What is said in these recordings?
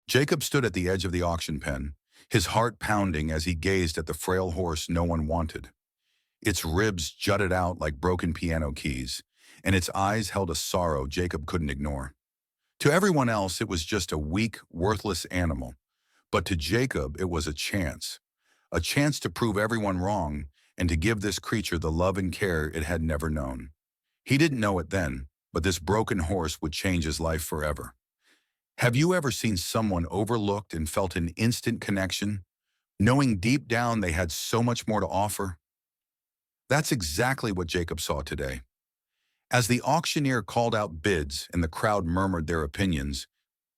Jacob stood at the edge of the auction pen, his heart pounding as he gazed at the frail horse no one wanted. Its ribs jutted out like broken piano keys, and its eyes held a sorrow Jacob couldn't ignore. To everyone else, it was just a weak, worthless animal, but to Jacob, it was a chance to prove everyone wrong and to give this creature the love and care it had never known. He didn't know it then, but this broken horse would change his life forever. Have you ever seen someone overlooked and felt an instant connection, knowing deep down they had so much more to offer? That's exactly what Jacob saw today. As the auctioneer called out bids and the crowd murmured their opinions,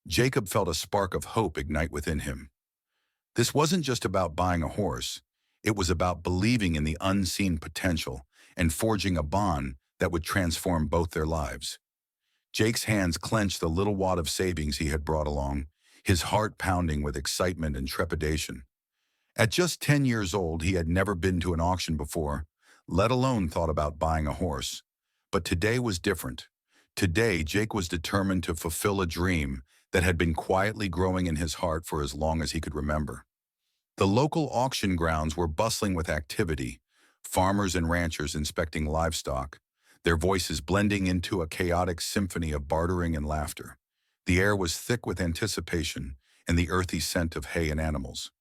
Jacob felt a spark of hope ignite within him. This wasn't just about buying a horse. It was about believing in the unseen potential and forging a bond that would transform both their lives. Jake's hands clenched the little wad of savings he had brought along, his heart pounding with excitement and trepidation. At just 10 years old, he had never been to an auction before, let alone thought about buying a horse. But today was different. Today, Jake was determined to fulfill a dream that had been quietly growing in his heart for as long as he could remember. The local auction grounds were bustling with activity, farmers and ranchers inspecting livestock, their voices blending into a chaotic symphony of bartering and laughter. The air was thick with anticipation and the earthy scent of hay and animals.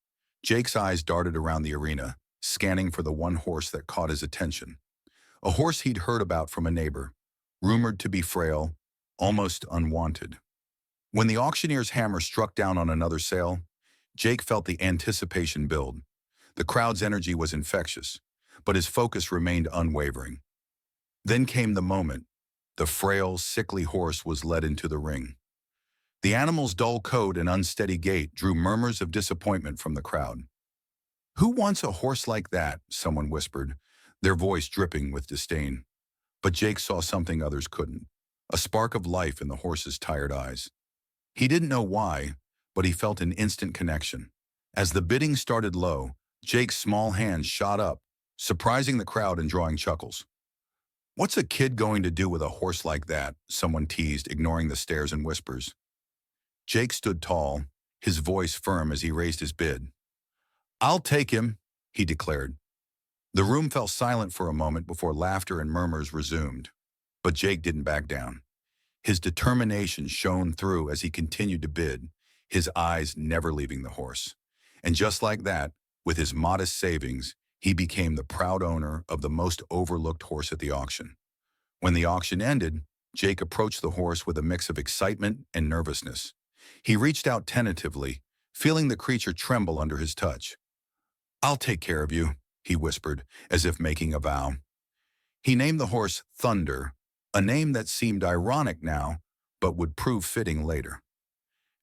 Jake's eyes darted around the arena, scanning for the one horse that caught his attention. A horse he'd heard about from a neighbor, rumored to be frail, almost unwanted. When the auctioneer's hammer struck down on another sale, Jake felt the anticipation build. The crowd's energy was infectious, but his focus remained unwavering. Then came the moment. The frail, sickly horse was led into the ring. The animal's dull coat and unsteady gait drew murmurs of disappointment from the crowd. "Who wants a horse like that?" someone whispered, their voice dripping with disdain. But Jake saw something others couldn't, a spark of life in the horse's tired eyes. He didn't know why, but he felt an instant connection. As the bidding started low, Jake's small hands shot up, surprising the crowd and drawing chuckles. "What's a kid going to do with a horse like that?" someone teased, ignoring the stares and whispers. Jake stood tall, his voice firm as he raised his bid. "I'll take him," he declared. The room fell silent for a moment before laughter and murmurs resumed. But Jake didn't back down. His determination shone through as he continued to bid, his eyes never leaving the horse. And just like that, with his modest savings, he became the proud owner of the most overlooked horse at the auction. When the auction ended, Jake approached the horse with a mix of excitement and nervousness. He reached out tentatively, feeling the creature tremble under his touch. "I'll take care of you," he whispered, as if making a vow. He named the horse Thunder, a name that seemed ironic now, but would prove fitting later.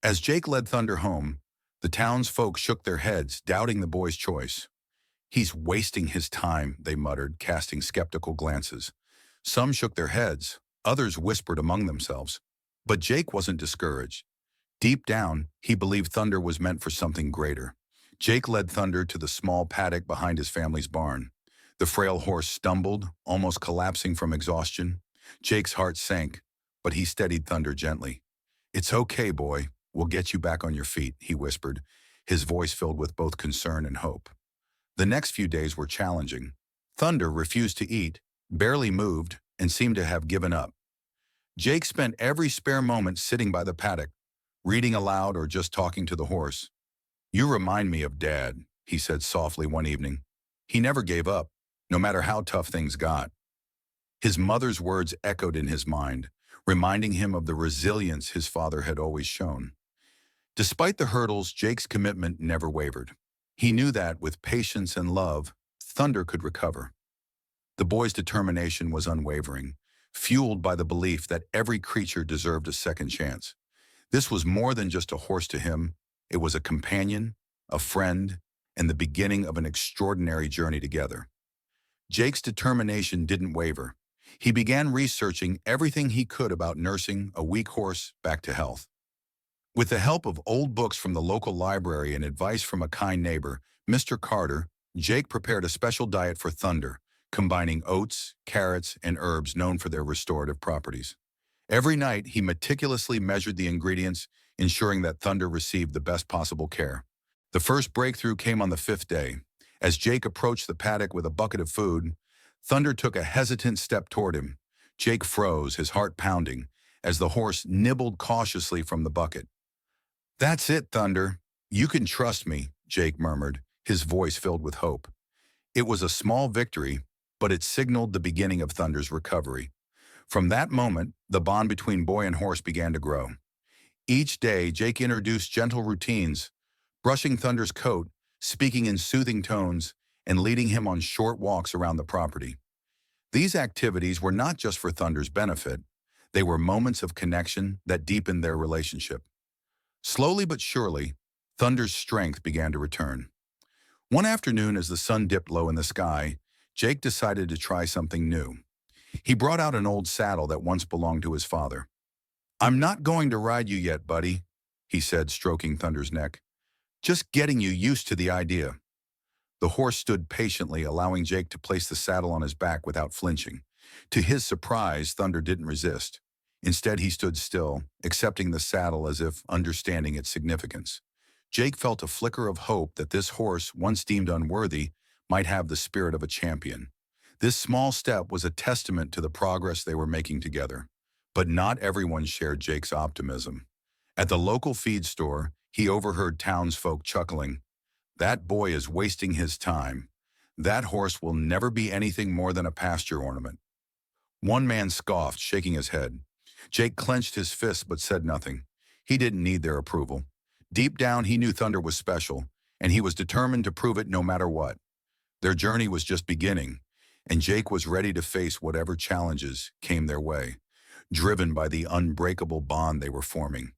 As Jake led Thunder home, the townsfolk shook their heads, doubting the boy's choice. "He's wasting his time," they muttered, casting skeptical glances. Some shook their heads, others whispered among themselves. But Jake wasn't discouraged. Deep down, he believed Thunder was meant for something greater. Jake led Thunder to the small paddock behind his family's barn. The frail horse stumbled, almost collapsing from exhaustion. Jake's heart sank, but he steadied Thunder gently. "It's okay, boy. We'll get you back on your feet," he whispered, his voice filled with both concern and hope. The next few days were challenging. Thunder refused to eat, barely moved, and seemed to have given up. Jake spent every spare moment sitting by the paddock, reading aloud or just talking to the horse. "You remind me of Dad," he said softly one evening. "He never gave up, no matter how tough things got." His mother's words echoed in his mind, reminding him of the resilience his father had always shown. Despite the hurdles, Jake's commitment never wavered. He knew that, with patience and love, Thunder could recover. The boy's determination was unwavering, fueled by the belief that every creature deserved a second chance. This was more than just a horse to him. It was a companion, a friend, and the beginning of an extraordinary journey together. Jake's determination didn't waver. He began researching everything he could about nursing a weak horse back to health. With the help of old books from the local library and advice from a kind neighbor, Mr. Carter, Jake prepared a special diet for Thunder, combining oats, carrots, and herbs known for their restorative properties. Every night, he meticulously measured the ingredients, ensuring that Thunder received the best possible care. The first breakthrough came on the fifth day. As Jake approached the paddock with a bucket of food, Thunder took a hesitant step toward him. Jake froze, his heart pounding, as the horse nibbled cautiously from the bucket. "That's it, Thunder. You can trust me," Jake murmured, his voice filled with hope. It was a small victory, but it signaled the beginning of Thunder's recovery. From that moment, the bond between boy and horse began to grow. Each day, Jake introduced gentle routines, brushing Thunder's coat, speaking in soothing tones, and leading him on short walks around the property. These activities were not just for Thunder's benefit, they were moments of connection that deepened their relationship. Slowly but surely, Thunder's strength began to return. One afternoon, as the sun dipped low in the sky, Jake decided to try something new. He brought out an old saddle that once belonged to his father. "I'm not going to ride you yet, buddy," he said, stroking Thunder's neck. "Just getting you used to the idea." The horse stood patiently, allowing Jake to place the saddle on his back without flinching. To his surprise, Thunder didn't resist. Instead, he stood still, accepting the saddle as if understanding its significance. Jake felt a flicker of hope that this horse, once deemed unworthy, might have the spirit of a champion. This small step was a testament to the progress they were making together. But not everyone shared Jake's optimism. At the local feed store, he overheard townsfolk chuckling. "That boy is wasting his time. That horse will never be anything more than a pasture ornament." One man scoffed, shaking his head. Jake clenched his fists but said nothing. He didn't need their approval. Deep down, he knew Thunder was special, and he was determined to prove it no matter what. Their journey was just beginning, and Jake was ready to face whatever challenges came their way, driven by the unbreakable bond they were forming.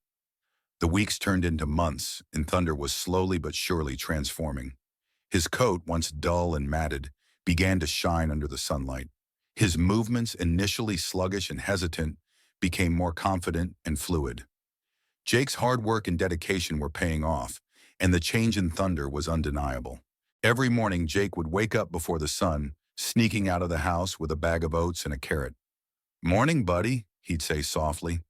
The weeks turned into months, and Thunder was slowly but surely transforming. His coat, once dull and matted, began to shine under the sunlight. His movements, initially sluggish and hesitant, became more confident and fluid. Jake's hard work and dedication were paying off, and the change in Thunder was undeniable. Every morning, Jake would wake up before the sun, sneaking out of the house with a bag of oats and a carrot. "Morning, buddy," he'd say softly.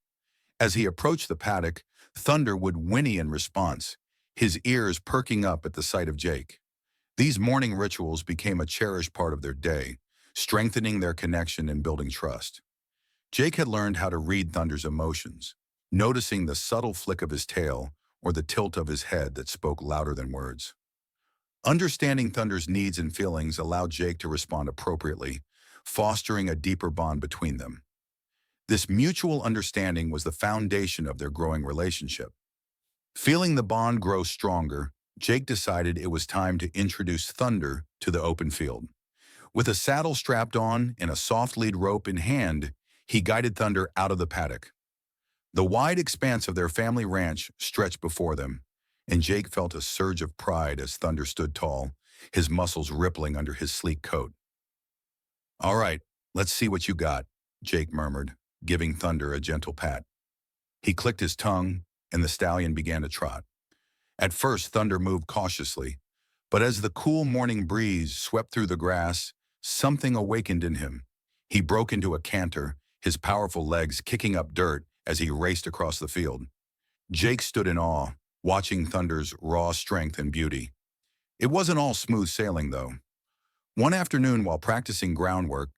As he approached the paddock, Thunder would whinny in response, his ears perking up at the sight of Jake. These morning rituals became a cherished part of their day, strengthening their connection and building trust. Jake had learned how to read Thunder's emotions, noticing the subtle flick of his tail or the tilt of his head that spoke louder than words. Understanding Thunder's needs and feelings allowed Jake to respond appropriately, fostering a deeper bond between them. This mutual understanding was the foundation of their growing relationship. Feeling the bond grow stronger, Jake decided it was time to introduce Thunder to the open field. With a saddle strapped on and a soft lead rope in hand, he guided Thunder out of the paddock. The wide expanse of their family ranch stretched before them, and Jake felt a surge of pride as Thunder stood tall, his muscles rippling under his sleek coat. "All right, let's see what you got," Jake murmured, giving Thunder a gentle pat. He clicked his tongue, and the stallion began to trot. At first, Thunder moved cautiously, but as the cool morning breeze swept through the grass, something awakened in him. He broke into a canter, his powerful legs kicking up dirt as he raced across the field. Jake stood in awe, watching Thunder's raw strength and beauty. It wasn't all smooth sailing, though. One afternoon, while practicing groundwork,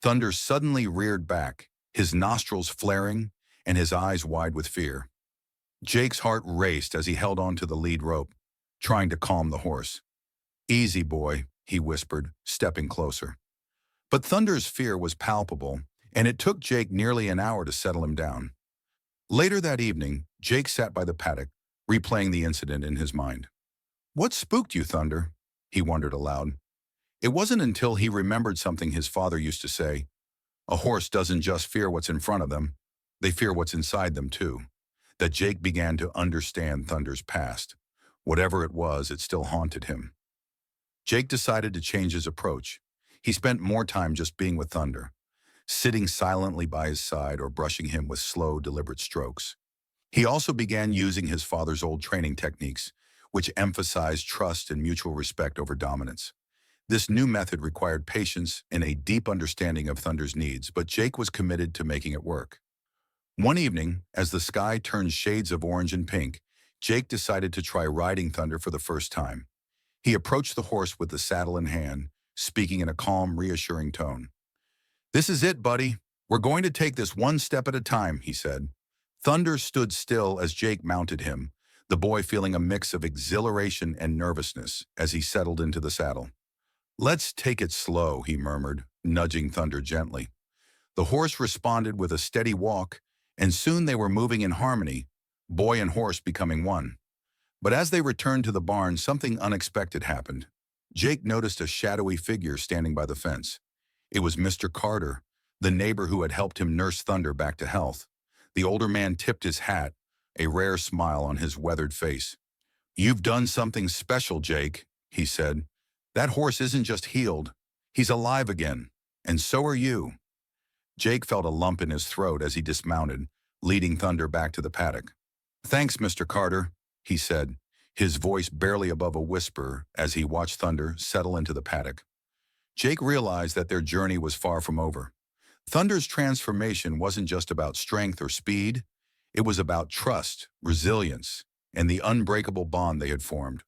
Thunder suddenly reared back, his nostrils flaring and his eyes wide with fear. Jake's heart raced as he held onto the lead rope, trying to calm the horse. "Easy, boy," he whispered, stepping closer. But Thunder's fear was palpable, and it took Jake nearly an hour to settle him down. Later that evening, Jake sat by the paddock, replaying the incident in his mind. "What spooked you, Thunder?" he wondered aloud. It wasn't until he remembered something his father used to say, "A horse doesn't just fear what's in front of them, they fear what's inside them too," that Jake began to understand Thunder's past. Whatever it was, it still haunted him. Jake decided to change his approach. He spent more time just being with Thunder, sitting silently by his side or brushing him with slow, deliberate strokes. He also began using his father's old training techniques, which emphasized trust and mutual respect over dominance. This new method required patience and a deep understanding of Thunder's needs, but Jake was committed to making it work. One evening, as the sky turned shades of orange and pink, Jake decided to try riding Thunder for the first time. He approached the horse with the saddle in hand, speaking in a calm, reassuring tone. "This is it, buddy. We're going to take this one step at a time," he said. Thunder stood still as Jake mounted him, the boy feeling a mix of exhilaration and nervousness as he settled into the saddle. "Let's take it slow," he murmured, nudging Thunder gently. The horse responded with a steady walk, and soon they were moving in harmony, boy and horse becoming one. But as they returned to the barn, something unexpected happened. Jake noticed a shadowy figure standing by the fence. It was Mr. Carter, the neighbor who had helped him nurse Thunder back to health. The older man tipped his hat, a rare smile on his weathered face. "You've done something special, Jake," he said. "That horse isn't just healed. He's alive again. And so are you." Jake felt a lump in his throat as he dismounted, leading Thunder back to the paddock. "Thanks, Mr. Carter," he said, his voice barely above a whisper as he watched Thunder settle into the paddock. Jake realized that their journey was far from over. Thunder's transformation wasn't just about strength or speed. It was about trust, resilience, and the unbreakable bond they had formed.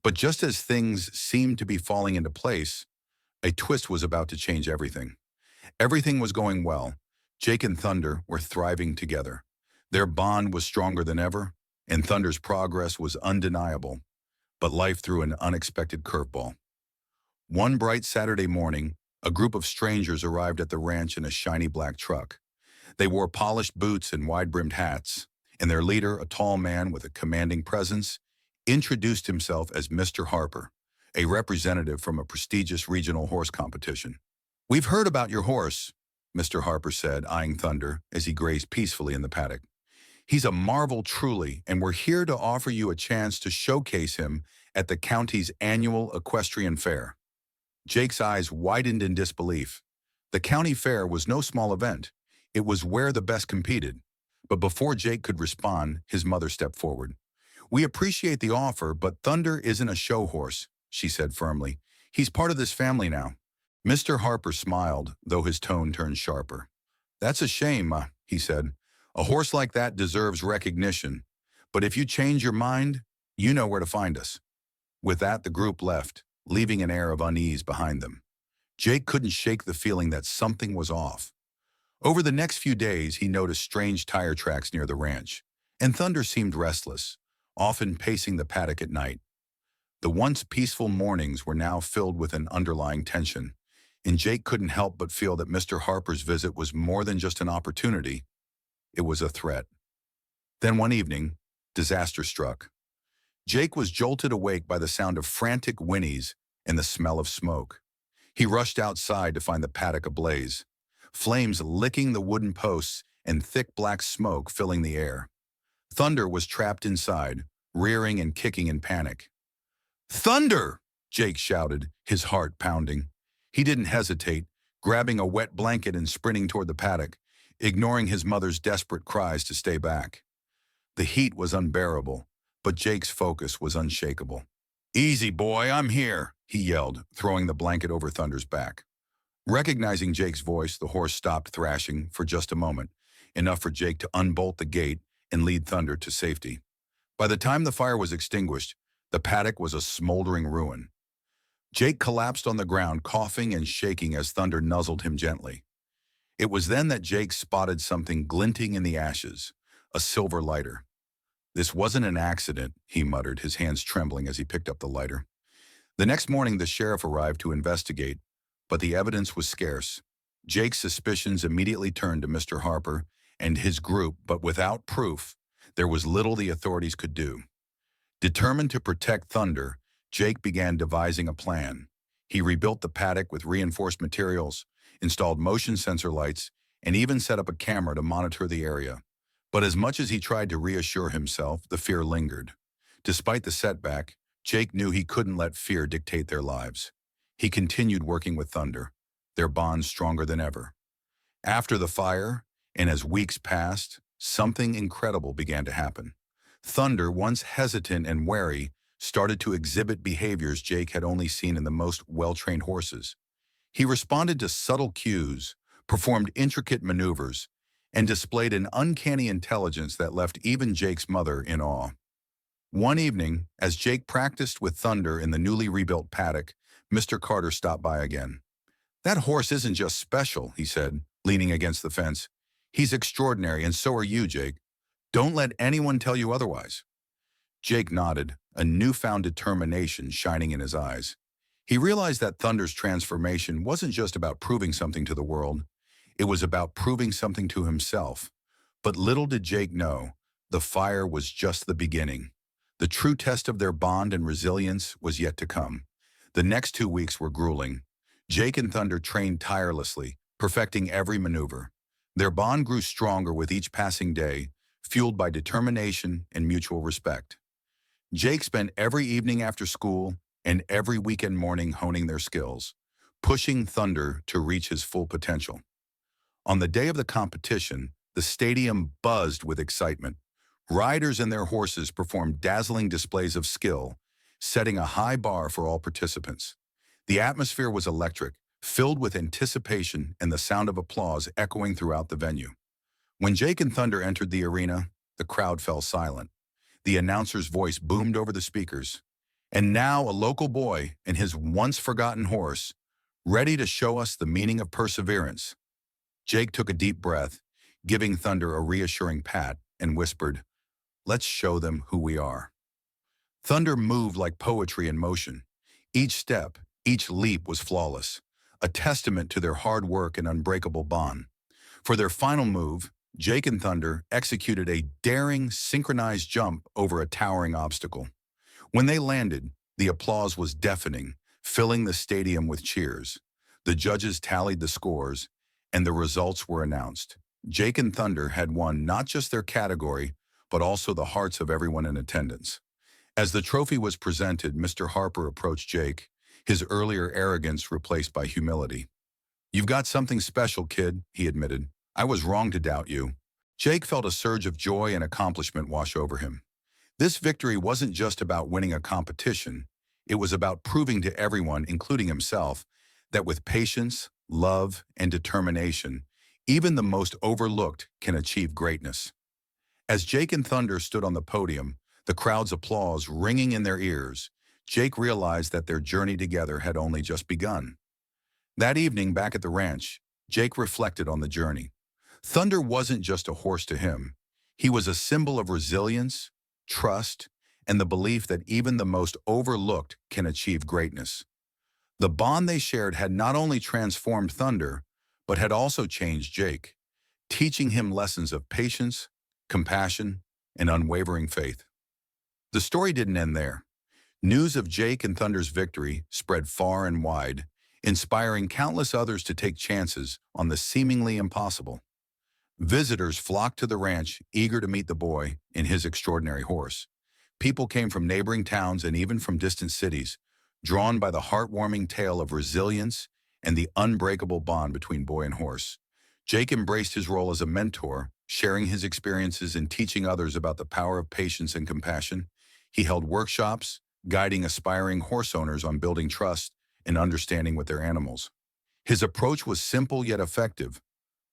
But just as things seemed to be falling into place, a twist was about to change everything. Everything was going well. Jake and Thunder were thriving together. Their bond was stronger than ever, and Thunder's progress was undeniable. But life threw an unexpected curveball. One bright Saturday morning, a group of strangers arrived at the ranch in a shiny black truck. They wore polished boots and wide-brimmed hats, and their leader, a tall man with a commanding presence, introduced himself as Mr. Harper, a representative from a prestigious regional horse competition. "We've heard about your horse," Mr. Harper said, eyeing Thunder as he grazed peacefully in the paddock. "He's a marvel truly, and we're here to offer you a chance to showcase him at the county's annual equestrian fair." Jake's eyes widened in disbelief. The county fair was no small event. It was where the best competed. But before Jake could respond, his mother stepped forward. "We appreciate the offer, but Thunder isn't a show horse," she said firmly. "He's part of this family now." Mr. Harper smiled, though his tone turned sharper. "That's a shame," he said. "A horse like that deserves recognition. But if you change your mind, you know where to find us." With that, the group left, leaving an air of unease behind them. Jake couldn't shake the feeling that something was off. Over the next few days, he noticed strange tire tracks near the ranch, and Thunder seemed restless, often pacing the paddock at night. The once peaceful mornings were now filled with an underlying tension, and Jake couldn't help but feel that Mr. Harper's visit was more than just an opportunity. It was a threat. Then one evening, disaster struck. Jake was jolted awake by the sound of frantic whinnies and the smell of smoke. He rushed outside to find the paddock ablaze, flames licking the wooden posts and thick black smoke filling the air. Thunder was trapped inside, rearing and kicking in panic. "Thunder!" Jake shouted, his heart pounding. He didn't hesitate, grabbing a wet blanket and sprinting toward the paddock, ignoring his mother's desperate cries to stay back. The heat was unbearable, but Jake's focus was unshakable. "Easy, boy, I'm here," he yelled, throwing the blanket over Thunder's back. Recognizing Jake's voice, the horse stopped thrashing for just a moment, enough for Jake to unbolt the gate and lead Thunder to safety. By the time the fire was extinguished, the paddock was a smoldering ruin. Jake collapsed on the ground, coughing and shaking as Thunder nuzzled him gently. It was then that Jake spotted something glinting in the ashes, a silver lighter. "This wasn't an accident," he muttered, his hands trembling as he picked up the lighter. The next morning, the sheriff arrived to investigate, but the evidence was scarce. Jake's suspicions immediately turned to Mr. Harper and his group, but without proof, there was little the authorities could do. Determined to protect Thunder, Jake began devising a plan. He rebuilt the paddock with reinforced materials, installed motion sensor lights, and even set up a camera to monitor the area. But as much as he tried to reassure himself, the fear lingered. Despite the setback, Jake knew he couldn't let fear dictate their lives. He continued working with Thunder, their bond stronger than ever. After the fire, and as weeks passed, something incredible began to happen. Thunder, once hesitant and wary, started to exhibit behaviors Jake had only seen in the most well-trained horses. He responded to subtle cues, performed intricate maneuvers, and displayed an uncanny intelligence that left even Jake's mother in awe. One evening, as Jake practiced with Thunder in the newly rebuilt paddock, Mr. Carter stopped by again. "That horse isn't just special," he said, leaning against the fence. "He's extraordinary, and so are you, Jake. Don't let anyone tell you otherwise." Jake nodded, a newfound determination shining in his eyes. He realized that Thunder's transformation wasn't just about proving something to the world. It was about proving something to himself. But little did Jake know, the fire was just the beginning. The true test of their bond and resilience was yet to come. The next 2 weeks were grueling. Jake and Thunder trained tirelessly, perfecting every maneuver. Their bond grew stronger with each passing day, fueled by determination and mutual respect. Jake spent every evening after school and every weekend morning honing their skills, pushing Thunder to reach his full potential. On the day of the competition, the stadium buzzed with excitement. Riders and their horses performed dazzling displays of skill, setting a high bar for all participants. The atmosphere was electric, filled with anticipation and the sound of applause echoing throughout the venue. When Jake and Thunder entered the arena, the crowd fell silent. The announcer's voice boomed over the speakers. "And now a local boy and his once-forgotten horse, ready to show us the meaning of perseverance." Jake took a deep breath, giving Thunder a reassuring pat, and whispered, "Let's show them who we are." Thunder moved like poetry in motion. Each step, each leap was flawless, a testament to their hard work and unbreakable bond. For their final move, Jake and Thunder executed a daring, synchronized jump over a towering obstacle. When they landed, the applause was deafening, filling the stadium with cheers. The judges tallied the scores, and the results were announced. Jake and Thunder had won not just their category, but also the hearts of everyone in attendance. As the trophy was presented, Mr. Harper approached Jake, his earlier arrogance replaced by humility. "You've got something special, kid," he admitted. "I was wrong to doubt you." Jake felt a surge of joy and accomplishment wash over him. This victory wasn't just about winning a competition. It was about proving to everyone, including himself, that with patience, love, and determination, even the most overlooked can achieve greatness. As Jake and Thunder stood on the podium, the crowd's applause ringing in their ears, Jake realized that their journey together had only just begun. That evening back at the ranch, Jake reflected on the journey. Thunder wasn't just a horse to him. He was a symbol of resilience, trust, and the belief that even the most overlooked can achieve greatness. The bond they shared had not only transformed Thunder, but had also changed Jake, teaching him lessons of patience, compassion, and unwavering faith. The story didn't end there. News of Jake and Thunder's victory spread far and wide, inspiring countless others to take chances on the seemingly impossible. Visitors flocked to the ranch, eager to meet the boy and his extraordinary horse. People came from neighboring towns and even from distant cities, drawn by the heartwarming tale of resilience and the unbreakable bond between boy and horse. Jake embraced his role as a mentor, sharing his experiences and teaching others about the power of patience and compassion. He held workshops, guiding aspiring horse owners on building trust and understanding with their animals. His approach was simple yet effective,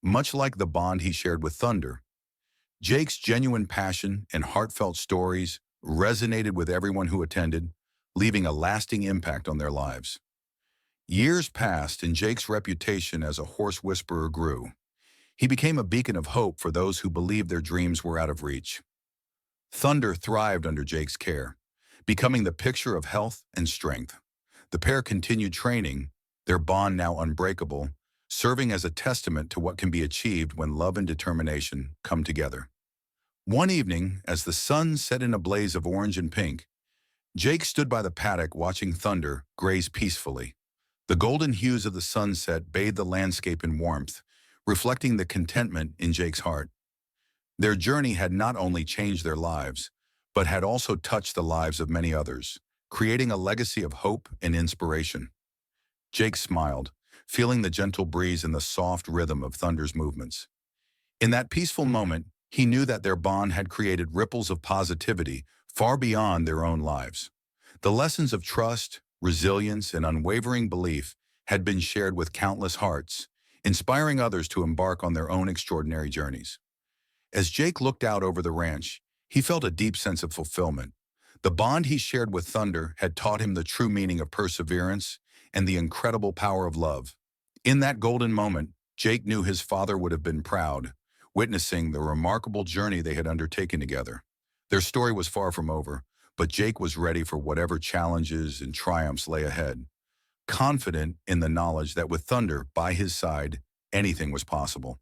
much like the bond he shared with Thunder. Jake's genuine passion and heartfelt stories resonated with everyone who attended, leaving a lasting impact on their lives. Years passed and Jake's reputation as a horse whisperer grew. He became a beacon of hope for those who believed their dreams were out of reach. Thunder thrived under Jake's care, becoming the picture of health and strength. The pair continued training, their bond now unbreakable, serving as a testament to what can be achieved when love and determination come together. One evening, as the sun set in a blaze of orange and pink, Jake stood by the paddock watching Thunder graze peacefully. The golden hues of the sunset bathed the landscape in warmth, reflecting the contentment in Jake's heart. Their journey had not only changed their lives, but had also touched the lives of many others, creating a legacy of hope and inspiration. Jake smiled, feeling the gentle breeze and the soft rhythm of Thunder's movements. In that peaceful moment, he knew that their bond had created ripples of positivity far beyond their own lives. The lessons of trust, resilience, and unwavering belief had been shared with countless hearts, inspiring others to embark on their own extraordinary journeys. As Jake looked out over the ranch, he felt a deep sense of fulfillment. The bond he shared with Thunder had taught him the true meaning of perseverance and the incredible power of love. In that golden moment, Jake knew his father would have been proud, witnessing the remarkable journey they had undertaken together. Their story was far from over, but Jake was ready for whatever challenges and triumphs lay ahead, confident in the knowledge that with Thunder by his side, anything was possible.